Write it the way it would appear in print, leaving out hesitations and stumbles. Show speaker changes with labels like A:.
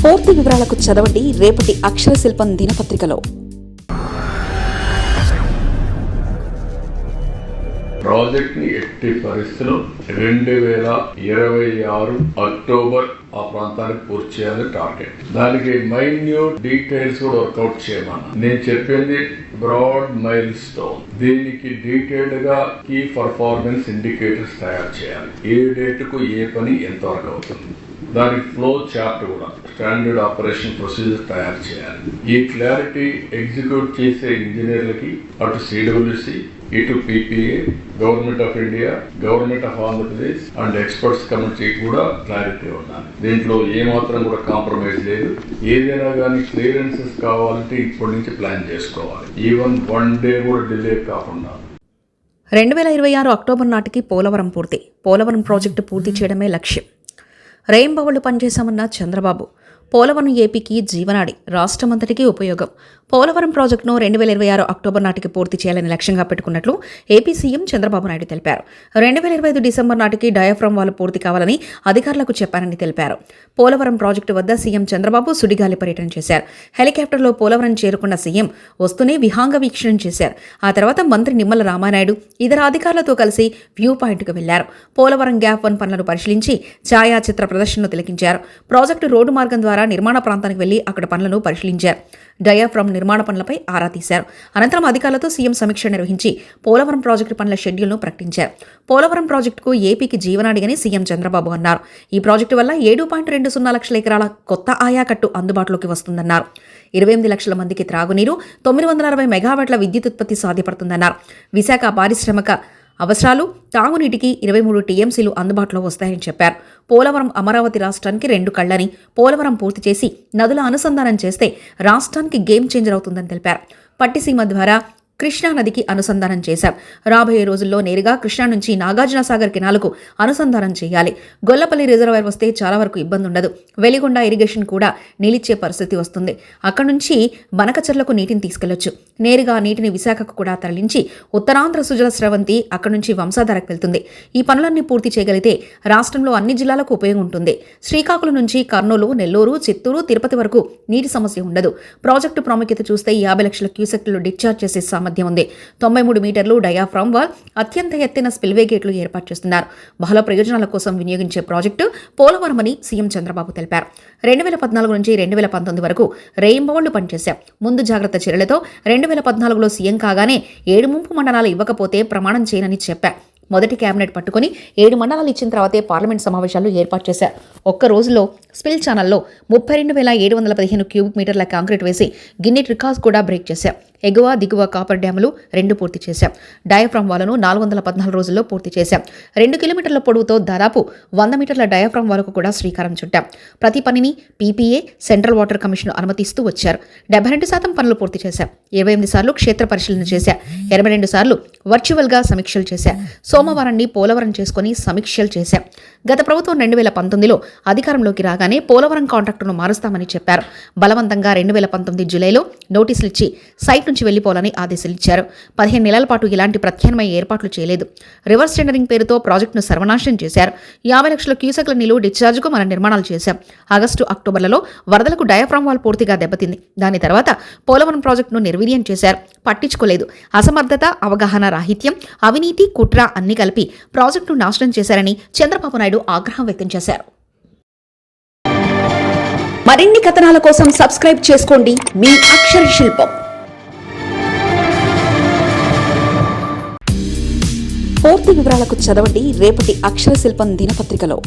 A: పూర్తి వివరాలకు చదవండి రేపటి అక్షర శిల్పం దినపత్రికలో.
B: ప్రాజెక్ట్ ని ఎట్టి పరిస్థితుల్లో 2026 అక్టోబర్ ఆ ప్రాంతానికి పూర్తి చేయాలి టార్గెట్. దానికి మైన్యూట్ డీటెయిల్స్ కూడా వర్కౌట్ చేయమన్నా. నేను చెప్పింది బ్రాడ్ మైల్ స్టోన్. దీనికి డీటెయిల్డ్ గా కీ పర్ఫార్మెన్స్ ఇండికేటర్స్ తయారు చేయాలి. ఏ డేట్ కు ఏ పని ఎంత వరకు అవుతుంది, దానికి ఫ్లో చార్ట్ కూడా స్టాండర్డ్ ఆపరేషన్ ప్రొసీజర్ తయారు చేయాలి. ఈ క్లారిటీ ఎగ్జిక్యూట్ చేసే ఇంజనీర్లకి అటు సిడబ్ల్యూసి, ఇటు PPE, government of India, government of Andhra Pradesh and experts committee కూడా క్లారిటీ ఉండాలి. దీంట్లో ఏమాత్రం కూడా కాంప్రమైజ్ లేదు. ఏదైనా కానీ క్లియరెన్సెస్ కావాలంటే ఇప్పటి నుంచి ప్లాన్ చేసుకోవాలి. ఈవెన్ 1 డే కూడా డిలే కాకుండా.
A: 2026 అక్టోబర్ నాటికి పోలవరం పూర్తి. పోలవరం ప్రాజెక్టు పూర్తి చేయడమే లక్ష్యం. రేయింబవళ్లు పనిచేశామన్న చంద్రబాబు. పోలవరం ఏపీకి జీవనాడి, రాష్ట్రమంతటికీ ఉపయోగం. పోలవరం ప్రాజెక్టును 2026 అక్టోబర్ నాటికి పూర్తి చేయాలని లక్ష్యంగా పెట్టుకున్నట్లు ఏపీ సీఎం చంద్రబాబు నాయుడు తెలిపారు. 2025 డిసెంబర్ నాటికి డయాఫ్రమ్ వాల్ పూర్తి కావాలని అధికారులకు చెప్పారని తెలిపారు. పోలవరం ప్రాజెక్టు వద్ద సీఎం చంద్రబాబు సుడిగాలి పర్యటన చేశారు. హెలికాప్టర్లో పోలవరం చేరుకున్న సీఎం వస్తూనే విహాంగ వీక్షణం చేశారు. ఆ తర్వాత మంత్రి నిమ్మల రామానాయుడు ఇతర అధికారులతో కలిసి వ్యూ పాయింట్కు వెళ్లారు. పోలవరం గ్యాప్ 1 పనులను పరిశీలించి ఛాయాచిత్ర ప్రదర్శనను తిలకించారు. ప్రాజెక్టు రోడ్డు మార్గం ద్వారా నిర్మాణ ప్రాంతానికి వెళ్లి అక్కడ పనులను పరిశీలించారు. డయాఫ్రమ్ నిర్మాణ పనులపై ఆరా తీశారు. అనంతరం అధికారులతో సీఎం సమీక్ష నిర్వహించి పోలవరం ప్రాజెక్టు పనుల షెడ్యూల్ను ప్రకటించారు. పోలవరం ప్రాజెక్టుకు ఏపీకి జీవనాడిగని సీఎం చంద్రబాబు అన్నారు. ఈ ప్రాజెక్టు వల్ల 7.20 లక్షల ఎకరాల కొత్త ఆయాకట్టు అందుబాటులోకి వస్తుందన్నారు. 28 లక్షల మందికి త్రాగునీరు, 960 మెగావాట్ల విద్యుత్ ఉత్పత్తి సాధ్యపడుతుందన్నారు. విశాఖ పారిశ్రామిక అవసరాలు, తాగునీటికి 23 టీఎంసీలు అందుబాటులో వస్తాయని చెప్పారు. పోలవరం అమరావతి రాష్ట్రానికి 2 కళ్లని. పోలవరం పూర్తి చేసి నదుల అనుసంధానం చేస్తే రాష్ట్రానికి గేమ్ చేంజర్ అవుతుందని తెలిపారు. పట్టిసీమ ద్వారా కృష్ణా నదికి అనుసంధానం చేశాం. రాబోయే రోజుల్లో నేరుగా కృష్ణా నుంచి నాగార్జున సాగర్ కెనాల్కు అనుసంధానం చేయాలి. గొల్లపల్లి రిజర్వాయర్ వస్తే చాలా వరకు ఇబ్బంది ఉండదు. వెలిగొండ ఇరిగేషన్ కూడా నిలిచే పరిస్థితి వస్తుంది. అక్కడి నుంచి బనకచర్లకు నీటిని తీసుకెళ్లొచ్చు. నేరుగా నీటిని విశాఖకు కూడా తరలించి ఉత్తరాంధ్ర సుజల స్రవంతి అక్కడి నుంచి వంశాధారకు వెళ్తుంది. ఈ పనులన్నీ పూర్తి చేయగలిగితే రాష్ట్రంలో అన్ని జిల్లాలకు ఉపయోగం ఉంటుంది. శ్రీకాకుళం నుంచి కర్నూలు, నెల్లూరు, చిత్తూరు, తిరుపతి వరకు నీటి సమస్య ఉండదు. ప్రాజెక్టు ప్రాముఖ్యత చూస్తే 50 లక్షల క్యూసెక్లు డిశ్చార్జ్ చేసే ఉంది. 93 మీటర్లు డయాఫ్రామ్ వాల్, అత్యంత ఎత్తైన స్పిల్వే గేట్లు ఏర్పాటు చేస్తున్నారు. బహుళ ప్రయోజనాల కోసం వినియోగించే ప్రాజెక్టు పోలవరం అని సీఎం చంద్రబాబు తెలిపారు. 2014 నుంచి 2019 వరకు రేయింబవళ్లు పనిచేశాం. ముందు జాగ్రత్త చర్యలతో 2014లో సీఎం కాగానే 7 ముంపు మండలాలు ఇవ్వకపోతే ప్రమాణం చేయనని చెప్పా. మొదటి కేబినెట్ పట్టుకుని 7 మండలాలు ఇచ్చిన తర్వాతే పార్లమెంట్ సమావేశాలు ఏర్పాటు చేశారు. ఒక్క రోజులో స్పిల్ ఛానల్లో 32,715 క్యూబిక్ మీటర్ల కాంక్రీట్ వేసి గిన్నెట్ రికార్డ్స్ కూడా బ్రేక్ చేశాం. ఎగువ దిగువ కాపర్ డ్యాములు 2 పూర్తి చేశాం. డయాఫ్రామ్ వాలను 414 రోజుల్లో పూర్తి చేశాం. 2 కిలోమీటర్ల పొడవుతో దాదాపు 100 మీటర్ల డయాఫ్రామ్ వాలకు కూడా శ్రీకారం చుట్టాం. ప్రతి పనిని పీపీఏ, సెంట్రల్ వాటర్ కమిషన్ అనుమతిస్తూ వచ్చారు. 72% పనులు పూర్తి చేశాం. 28 సార్లు క్షేత్ర పరిశీలన చేశా. 22 సార్లు వర్చువల్గా సమీక్షలు చేశా. సోమవారాన్ని పోలవరం చేసుకుని సమీక్షలు చేశాం. గత ప్రభుత్వం 2019లో అధికారంలోకి రాగానే పోలవరం కాంట్రాక్టును మారుస్తామని చెప్పారు. బలవంతంగా 2019 జూలైలో నోటీసులు ఇచ్చి సైట్ నుంచి వెళ్లిపోవాలని ఆదేశాలు ఇచ్చారు. 15 నెలల పాటు ఇలాంటి ప్రత్యామ్నాయ ఏర్పాట్లు చేయలేదు. రివర్స్ టెండరింగ్ పేరుతో ప్రాజెక్టును సర్వనాశనం చేశారు. 50 లక్షల క్యూసెక్ల నిలువ డిశ్చార్జ్కు మన నిర్మాణాలు చేశాం. ఆగస్టు, అక్టోబర్లలో వరదలకు డయాఫ్రామ్ వాల్ పూర్తిగా దెబ్బతింది. దాని తర్వాత పోలవరం ప్రాజెక్టును నిర్వీర్యం చేశారు. పట్టించుకోలేదు. అసమర్థత, అవగాహన రాహిత్యం, అవినీతి, కుట్ర అన్ని కలిపి ప్రాజెక్టును నాశనం చేశారని చంద్రబాబు నాయుడు ఆగ్రహం వ్యక్తం చేశారు. మరిన్ని కథనాల కోసం సబ్స్క్రైబ్ చేసుకోండి మీ అక్షర శిల్పం. పూర్తి వివరాలకు చదవండి రేపటి అక్షర శిల్పం దినపత్రికలో.